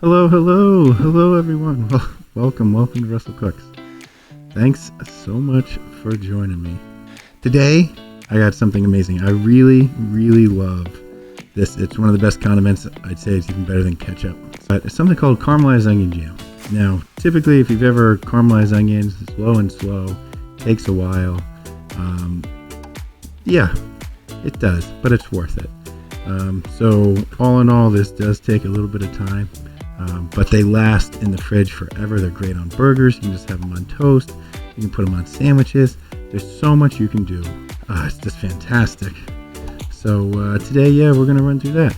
Hello everyone. Welcome to Russell Cooks. Thanks so much for joining me. Today, I got something amazing. I really love this. It's one of the best condiments. I'd say it's even better than ketchup. But it's something called Caramelized Onion Jam. Now, typically, if you've ever caramelized onions, it's low and slow, takes a while. Yeah, it does, but it's worth it. So all in all, this does take a little bit of time, but they last in the fridge forever. They're great on burgers. You can just have them on toast. You can put them on sandwiches. There's so much you can do. It's just fantastic. So today, we're going to run through that.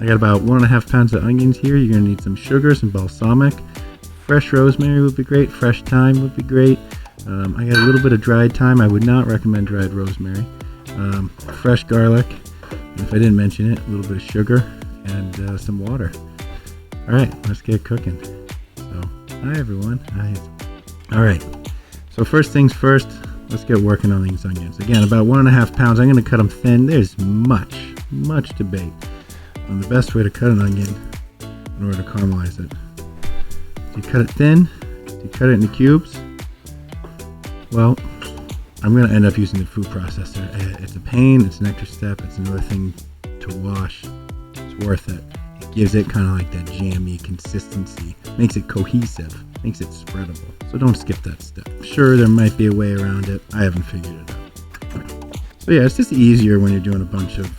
I got about 1.5 pounds of onions here. You're going to need some sugar, some balsamic. Fresh rosemary would be great. Fresh thyme would be great. I got a little bit of dried thyme. I would not recommend dried rosemary. Fresh garlic. And if I didn't mention it, a little bit of sugar and some water. All right, let's get cooking. So, hi everyone. Hi. All right. So first things first, let's get working on these onions. Again, about 1.5 pounds. I'm going to cut them thin. There's much debate on the best way to cut an onion in order to caramelize it. Do you cut it thin? Do you cut it into cubes? Well, I'm going to end up using the food processor. It's a pain. It's an extra step. It's another thing to wash. It's worth it. It gives it kind of like that jammy consistency. Makes it cohesive. Makes it spreadable. So don't skip that step. Sure, there might be a way around it. I haven't figured it out. So yeah, it's just easier when you're doing a bunch of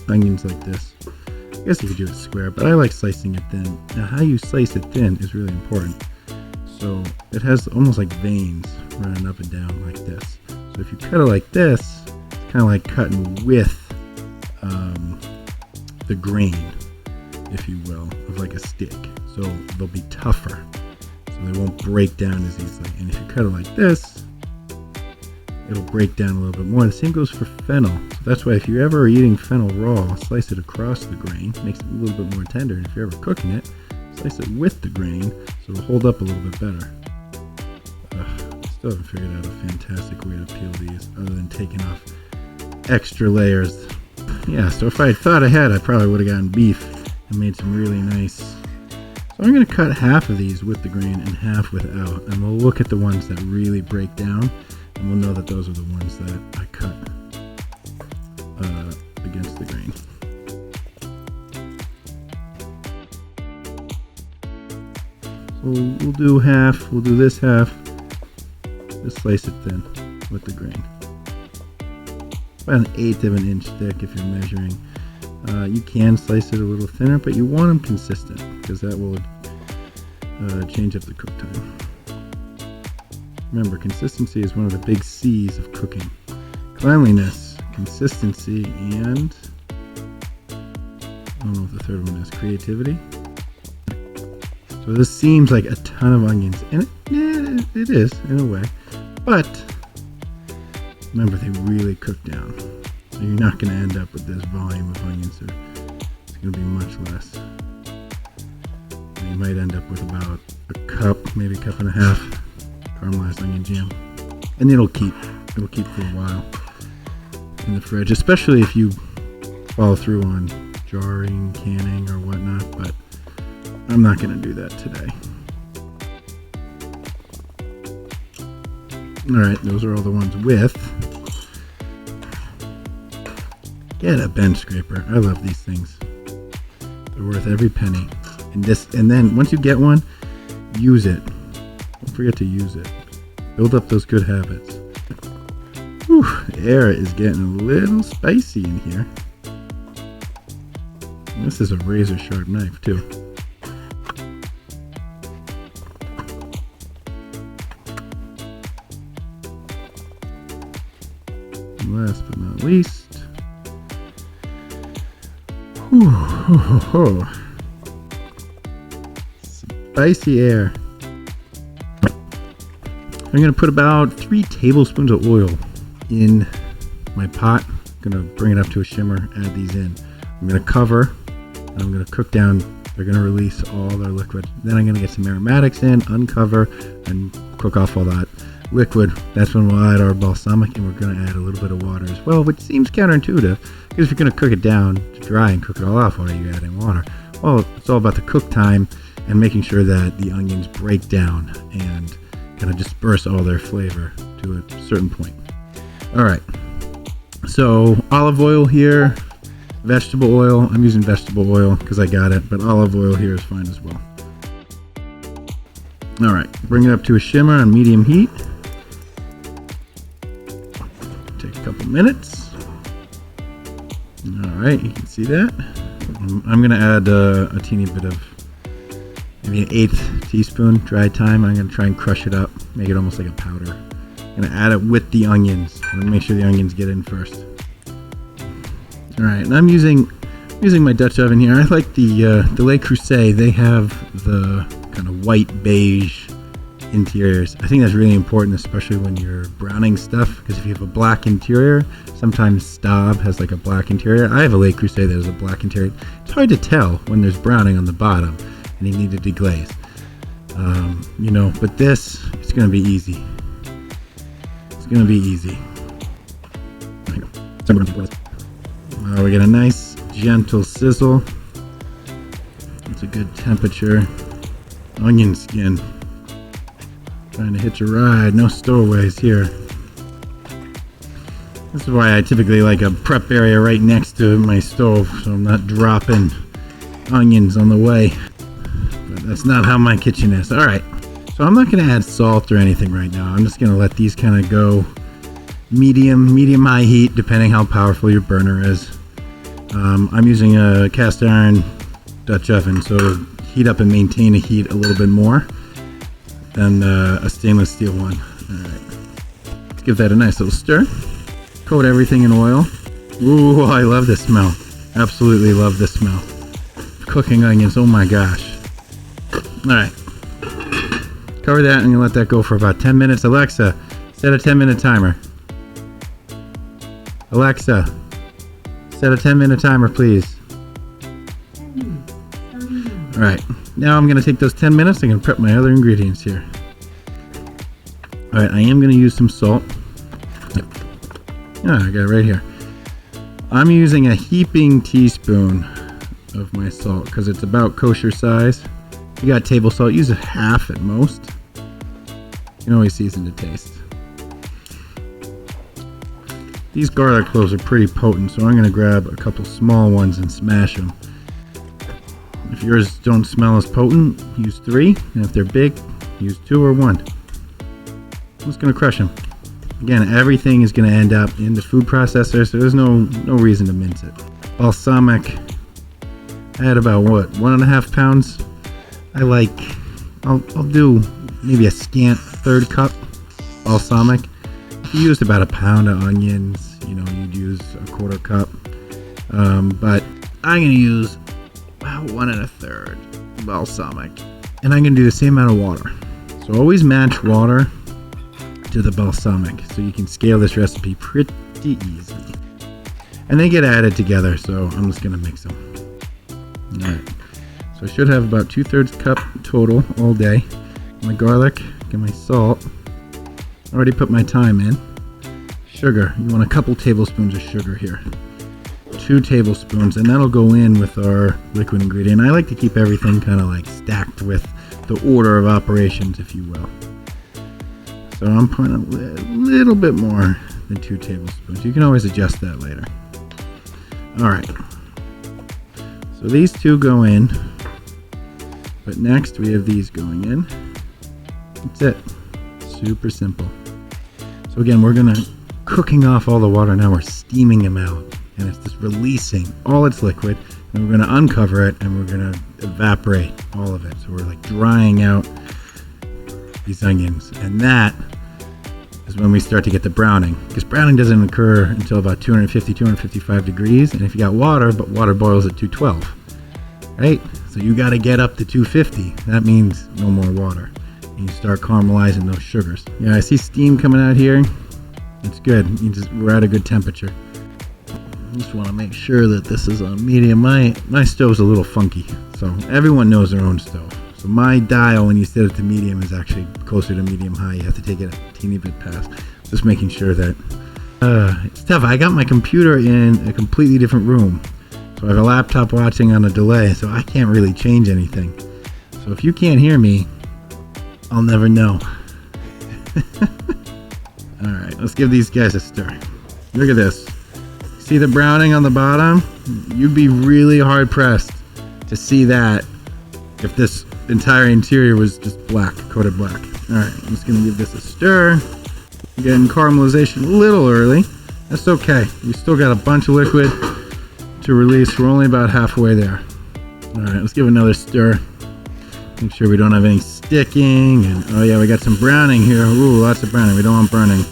onions like this. I guess you could do it square, but I like slicing it thin. Now, how you slice it thin is really important. So it has almost like veins running up and down like this. So if you cut it like this, it's kind of like cutting with the grain, if you will, of like a stick. So they'll be tougher. So they won't break down as easily. And if you cut it like this, it'll break down a little bit more. The same goes for fennel. So that's why if you're ever eating fennel raw, slice it across the grain. Makes it a little bit more tender. And if you're ever cooking it, slice it with the grain so it'll hold up a little bit better. Still haven't figured out a fantastic way to peel these other than taking off extra layers. Yeah, so if I had thought ahead, I probably would have gotten beef and made some really nice. So I'm going to cut half of these with the grain and half without. And we'll look at the ones that really break down. And we'll know that those are the ones that I cut against the grain. So we'll do half. We'll do this half. Just slice it thin with the grain. About 1/8 of an inch thick if you're measuring. You can slice it a little thinner, but you want them consistent because that will change up the cook time. Remember, consistency is one of the big C's of cooking. Cleanliness, consistency, and I don't know if the third one is creativity. So this seems like a ton of onions, and it is in a way, but remember, they really cook down. So you're not going to end up with this volume of onions. It's going to be much less. And you might end up with about a cup, maybe a cup and a half caramelized onion jam. And it'll keep for a while in the fridge, especially if you follow through on jarring, canning, or whatnot, but I'm not going to do that today. Alright, those are all the ones with. Get a bench scraper. I love these things. They're worth every penny. And then once you get one, use it. Don't forget to use it. Build up those good habits. Whew, the air is getting a little spicy in here. And this is a razor sharp knife too. Last but not least, spicy air. I'm going to put about 3 tablespoons of oil in my pot. I'm going to bring it up to a shimmer, add these in. I'm going to cover, and I'm going to cook down. They're going to release all their liquid. Then I'm going to get some aromatics in, uncover, and cook off all that liquid. That's when we'll add our balsamic, and we're going to add a little bit of water as well, which seems counterintuitive because if you're going to cook it down to dry and cook it all off, why are you adding water? it's all about the cook time and making sure that the onions break down and kind of disperse all their flavor to a certain point. All right, so olive oil here, vegetable oil. I'm using vegetable oil because I got it, but olive oil here is fine as well. All right, bring it up to a shimmer on medium heat. Take a couple minutes. All right, you can see that. I'm gonna add a teeny bit of, maybe an 1/8 teaspoon dry thyme. I'm gonna try and crush it up, make it almost like a powder. I'm gonna add it with the onions. I'm gonna make sure the onions get in first. All right, and I'm using my Dutch oven here. I like the Le Creuset. They have the kind of white beige interiors. I think that's really important, especially when you're browning stuff, because if you have a black interior, sometimes Staub has like a black interior. I have a Le Creuset that has a black interior. It's hard to tell when there's browning on the bottom and you need to deglaze. You know, but this, it's gonna be easy. It's gonna be easy. We get a nice gentle sizzle. It's a good temperature. Onion skin. Trying to hitch a ride. No stowaways here. This is why I typically like a prep area right next to my stove, so I'm not dropping onions on the way. But that's not how my kitchen is. All right, so I'm not going to add salt or anything right now. I'm just going to let these kind of go medium high heat, depending how powerful your burner is. I'm using a cast iron Dutch oven, so it'll heat up and maintain a heat a little bit more than a stainless steel one. All right, let's give that a nice little stir. Coat everything in oil. Ooh, I love this smell. Absolutely love this smell. Cooking onions, oh my gosh. All right, cover that and you let that go for about 10 minutes. Alexa, set a 10-minute timer. Alexa, set a 10-minute timer, please. All right, now I'm going to take those 10 minutes. I'm going to prep my other ingredients here. All right, I am going to use some salt. I got it right here. I'm using a heaping teaspoon of my salt because it's about kosher size. If you got table salt, use a half at most. You can always season to taste. These garlic cloves are pretty potent, so I'm going to grab a couple small ones and smash them. If yours don't smell as potent, use 3. And if they're big, use 2 or 1. I'm just going to crush them. Again, everything is going to end up in the food processor, so there's no reason to mince it. Balsamic, I had about what, 1.5 pounds. I'll do maybe a scant 1/3 cup balsamic. If you used about a pound of onions, you know, you'd use a 1/4 cup. But I'm going to use about 1 1/3 balsamic, and I'm going to do the same amount of water. So always match water to the balsamic, so you can scale this recipe pretty easy. And they get added together, so I'm just going to mix them. All right, so I should have about 2/3 cup total all day. My garlic, get my salt. Already put my thyme in. Sugar, you want a couple tablespoons of sugar here. 2 tablespoons, and that'll go in with our liquid ingredient. I like to keep everything kind of like stacked with the order of operations, if you will. So I'm putting a little bit more than 2 tablespoons. You can always adjust that later. All right. So these 2 go in, but next we have these going in. That's it. Super simple. So again, we're gonna cooking off all the water now. We're steaming them out, and it's just releasing all its liquid. And we're gonna uncover it, and we're gonna evaporate all of it. So we're like drying out these onions, and that is when we start to get the browning, because browning doesn't occur until about 250-255 degrees, and if you got water, but water boils at 212, right? So you got to get up to 250. That means no more water, and you start caramelizing those sugars. Yeah, I see steam coming out here. It's good. We're at a good temperature. I just want to make sure that this is on medium. My stove's a little funky, so everyone knows their own stove. So my dial, when you set it to medium, is actually closer to medium high. You have to take it a teeny bit past. Just making sure that it's tough. I got my computer in a completely different room, so So I have a laptop watching on a delay, so I can't really change anything. So if you can't hear me, I'll never know. Alright, let's give these guys a stir. Look at this. See the browning on the bottom? You'd be really hard pressed to see that if this entire interior was just black, coated black. Alright, I'm just going to give this a stir. We're getting caramelization a little early. That's okay. We still got a bunch of liquid to release. We're only about halfway there. Alright, let's give it another stir. Make sure we don't have any sticking. And oh yeah, we got some browning here. Ooh, lots of browning. We don't want burning.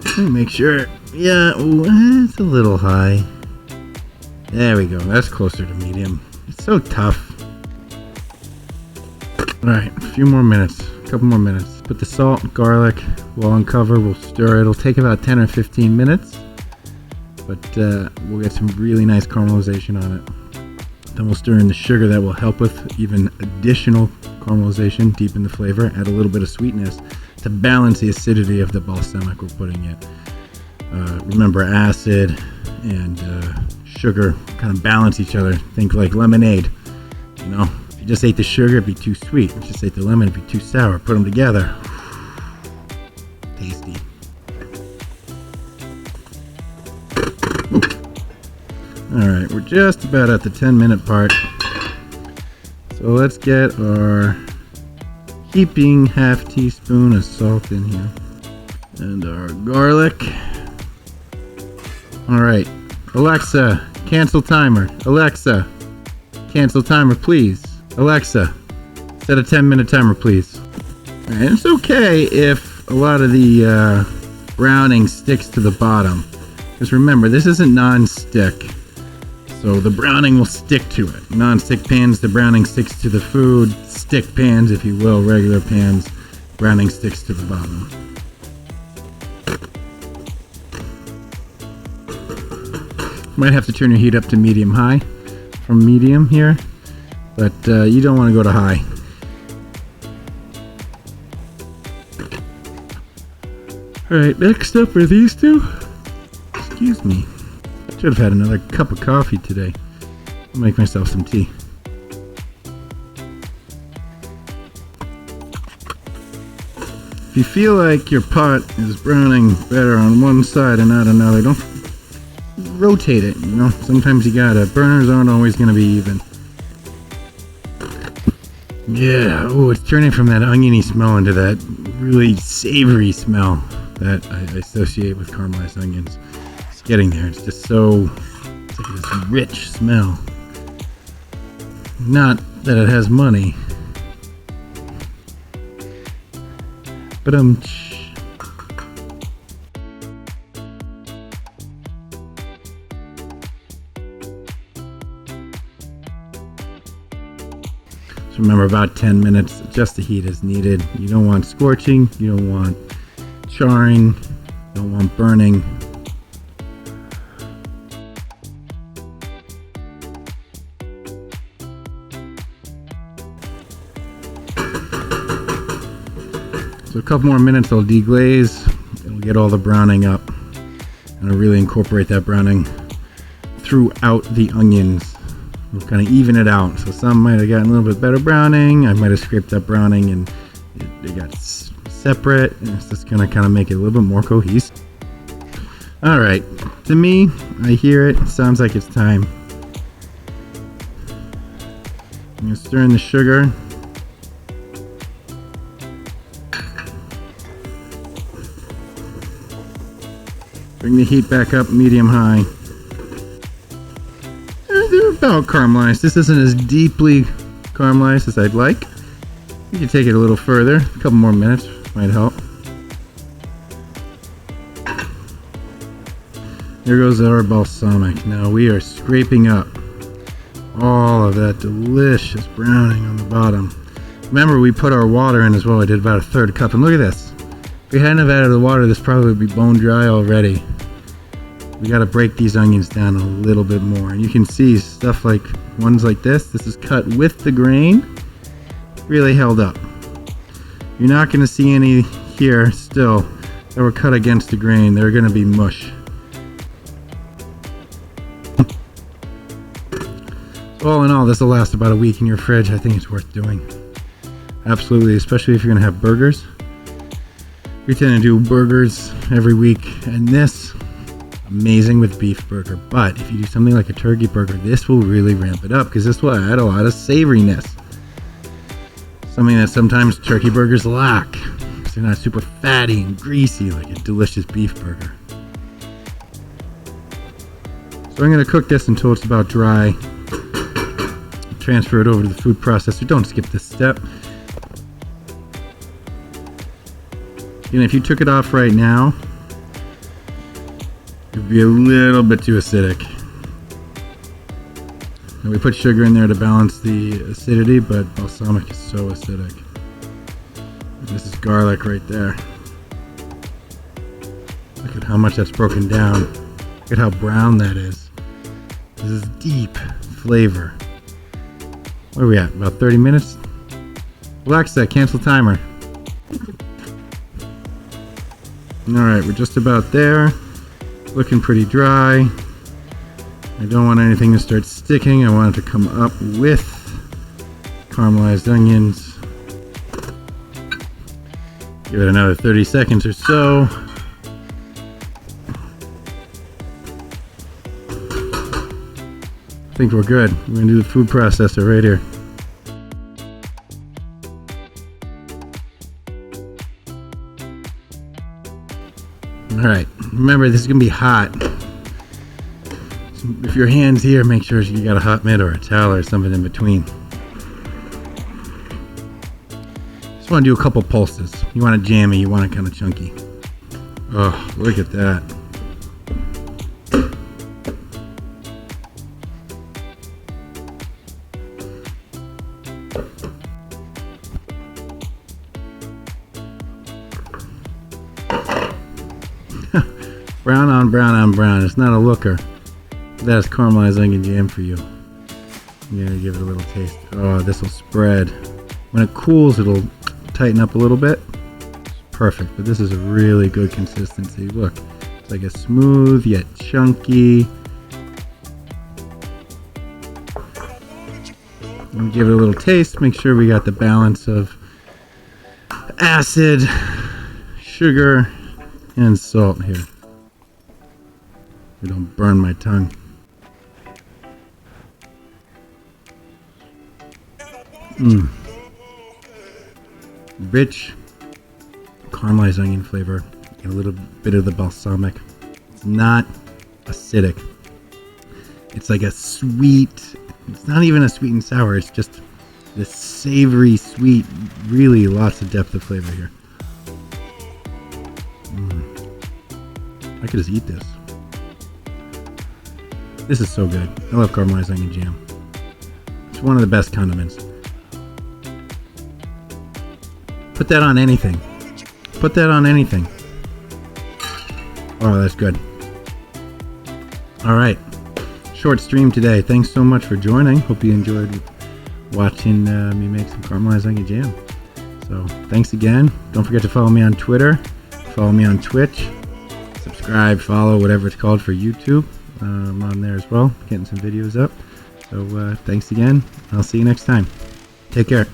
Let me make sure. Yeah, ooh, it's a little high. There we go. That's closer to medium. It's so tough. Alright, a few more minutes. A couple more minutes. Put the salt and garlic. We'll uncover. We'll stir. It'll take about 10 or 15 minutes. But we'll get some really nice caramelization on it. Then we'll stir in the sugar. That will help with even additional caramelization, deepen the flavor, add a little bit of sweetness to balance the acidity of the balsamic we're putting in. Remember, acid and sugar kind of balance each other. Think like lemonade. You know, if you just ate the sugar, it'd be too sweet. If you just ate the lemon, it'd be too sour. Put them together. Tasty. Alright, we're just about at the 10-minute part. So let's get our heaping half teaspoon of salt in here. And our garlic. Alright, Alexa, cancel timer. Alexa, cancel timer, please. Alexa, set a 10-minute timer, please. Alright, it's okay if a lot of the browning sticks to the bottom. Because remember, this isn't non-stick. So the browning will stick to it. Non-stick pans, the browning sticks to the food. Stick pans, if you will, regular pans, browning sticks to the bottom. Might have to turn your heat up to medium-high from medium here, but you don't want to go to high. Alright, next up are these two. Excuse me. Should have had another cup of coffee today. I'll make myself some tea. If you feel like your pot is browning better on one side and not another, don't rotate it, you know. Sometimes you gotta. Burners aren't always gonna be even. Yeah, oh, it's turning from that oniony smell into that really savory smell that I associate with caramelized onions. It's getting there. It's just so, it's like this rich smell. Not that it has money, but So remember, about 10 minutes, just the heat is needed. You don't want scorching, you don't want charring, you don't want burning. So a couple more minutes, I'll deglaze. It'll get all the browning up, and I'll really incorporate that browning throughout the onions. We'll kind of even it out. So some might have gotten a little bit better browning. I might have scraped that browning and they got separate. And it's just going to kind of make it a little bit more cohesive. All right. To me, I hear it. It sounds like it's time. I'm going to stir in the sugar. Bring the heat back up medium-high. They're about caramelized. This isn't as deeply caramelized as I'd like. You can take it a little further. A couple more minutes might help. There goes our balsamic. Now we are scraping up all of that delicious browning on the bottom. Remember, we put our water in as well. I did about a third cup. And look at this. If we hadn't have added the water, this probably would be bone dry already. We got to break these onions down a little bit more. And you can see stuff like ones like this. This is cut with the grain. Really held up. You're not going to see any here still that were cut against the grain. They're going to be mush. So all in all, this will last about a week in your fridge. I think it's worth doing. Absolutely, especially if you're gonna have burgers. We tend to do burgers every week, and this, amazing with beef burger. But if you do something like a turkey burger, this will really ramp it up because this will add a lot of savoriness. Something that sometimes turkey burgers lack. They're not super fatty and greasy like a delicious beef burger. So I'm going to cook this until it's about dry. Transfer it over to the food processor. Don't skip this step. And if you took it off right now, it would be a little bit too acidic. And we put sugar in there to balance the acidity, but balsamic is so acidic. And this is garlic right there. Look at how much that's broken down. Look at how brown that is. This is deep flavor. Where are we at? About 30 minutes? Alexa, cancel timer. Alright, we're just about there. Looking pretty dry. I don't want anything to start sticking. I want it to come up with caramelized onions. Give it another 30 seconds or so. I think we're good. We're going to do the food processor right here. Alright, remember this is going to be hot. So if your hand's here, make sure you got a hot mitt or a towel or something in between. Just want to do a couple pulses. You want it jammy, you want it kind of chunky. Oh, look at that. Brown on brown on brown. It's not a looker. That's caramelized onion jam for you. I'm gonna give it a little taste. Oh, this will spread. When it cools, it'll tighten up a little bit. It's perfect, but this is a really good consistency. Look, it's like a smooth yet chunky. I'm gonna give it a little taste. Make sure we got the balance of acid, sugar, and salt here. We don't burn my tongue. Rich caramelized onion flavor and a little bit of the balsamic. It's not acidic. It's like a sweet, it's not even a sweet and sour, it's just this savory sweet, really lots of depth of flavor here. I could just eat this. This is so good. I love caramelized onion jam. It's one of the best condiments. Put that on anything. Put that on anything. Oh, that's good. Alright. Short stream today. Thanks so much for joining. Hope you enjoyed watching me make some caramelized onion jam. So, thanks again. Don't forget to follow me on Twitter. Follow me on Twitch. Subscribe, follow, whatever it's called for YouTube. I'm on there as well, getting some videos up. So thanks again. I'll see you next time. Take care.